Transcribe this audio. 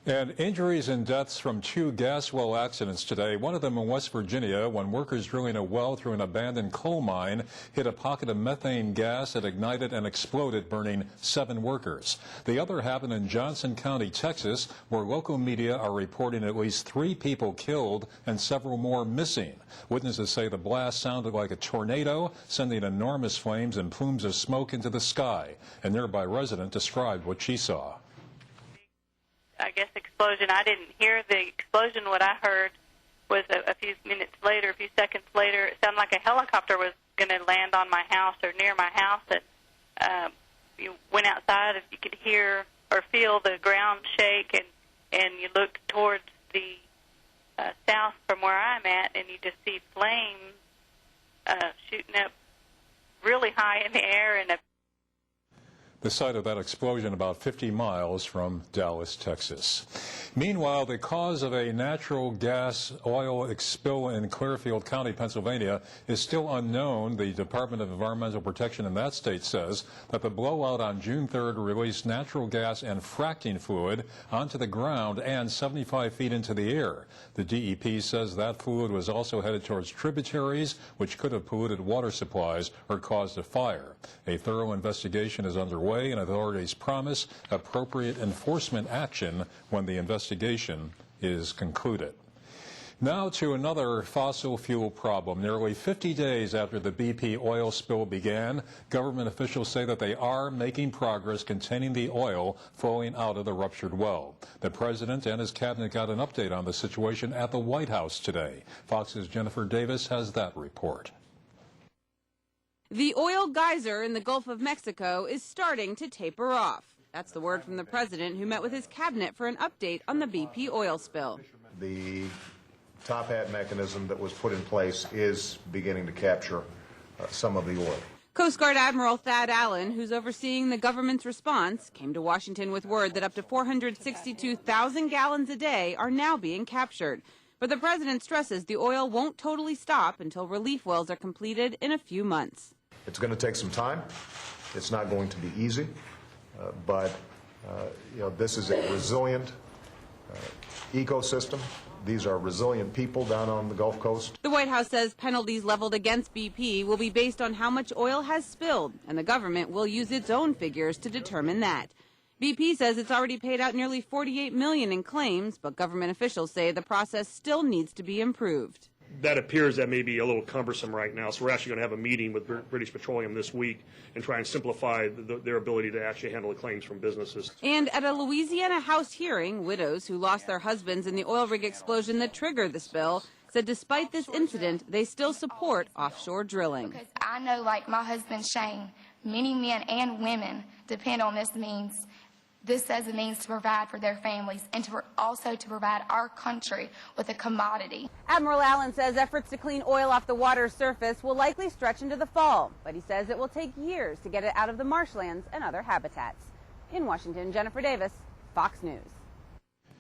And injuries and deaths from 2 gas well accidents today. One of them in West Virginia when workers drilling a well through an abandoned coal mine hit a pocket of methane gas that ignited and exploded, burning 7 workers. The other happened in Johnson County, Texas, where local media are reporting at least 3 people killed and several more missing. Witnesses say the blast sounded like a tornado, sending enormous flames and plumes of smoke into the sky. A nearby resident described what she saw. I guess explosion. I didn't hear the explosion. What I heard was a few minutes later, a few seconds later, it sounded like a helicopter was going to land on my house or near my house. And you went outside, and you could hear or feel the ground shake, and you look towards the south from where I'm at, and you just see flames shooting up really high in the air. And the site of that explosion about 50 miles from Dallas, Texas. Meanwhile, the cause of a natural gas oil spill in Clearfield County, Pennsylvania is still unknown. The Department of Environmental Protection in that state says that the blowout on June 3rd released natural gas and fracking fluid onto the ground and 75 feet into the air. The DEP says that fluid was also headed towards tributaries, which could have polluted water supplies or caused a fire. A thorough investigation is underway, and authorities promise appropriate enforcement action when the investigation is concluded. Now to another fossil fuel problem. Nearly 50 days after the BP oil spill began, government officials say that they are making progress containing the oil flowing out of the ruptured well. The president and his cabinet got an update on the situation at the White House today. Fox's Jennifer Davis has that report. The oil geyser in the Gulf of Mexico is starting to taper off. That's the word from the president, who met with his cabinet for an update on the BP oil spill. The top hat mechanism that was put in place is beginning to capture some of the oil. Coast Guard Admiral Thad Allen, who's overseeing the government's response, came to Washington with word that up to 462,000 gallons a day are now being captured. But the president stresses the oil won't totally stop until relief wells are completed in a few months. It's going to take some time. It's not going to be easy, but this is a resilient ecosystem. These are resilient people down on the Gulf Coast. The White House says penalties leveled against BP will be based on how much oil has spilled, and the government will use its own figures to determine that. BP says it's already paid out nearly $48 million in claims, but government officials say the process still needs to be improved. That appears that may be a little cumbersome right now, so we're actually going to have a meeting with British Petroleum this week and try and simplify their ability to actually handle the claims from businesses. And at a Louisiana House hearing, widows who lost their husbands in the oil rig explosion that triggered the spill said despite this incident, they still support offshore drilling. Because I know, like my husband Shane, many men and women depend on this means. This as a means to provide for their families and also to provide our country with a commodity. Admiral Allen says efforts to clean oil off the water's surface will likely stretch into the fall, but he says it will take years to get it out of the marshlands and other habitats. In Washington, Jennifer Davis, Fox News.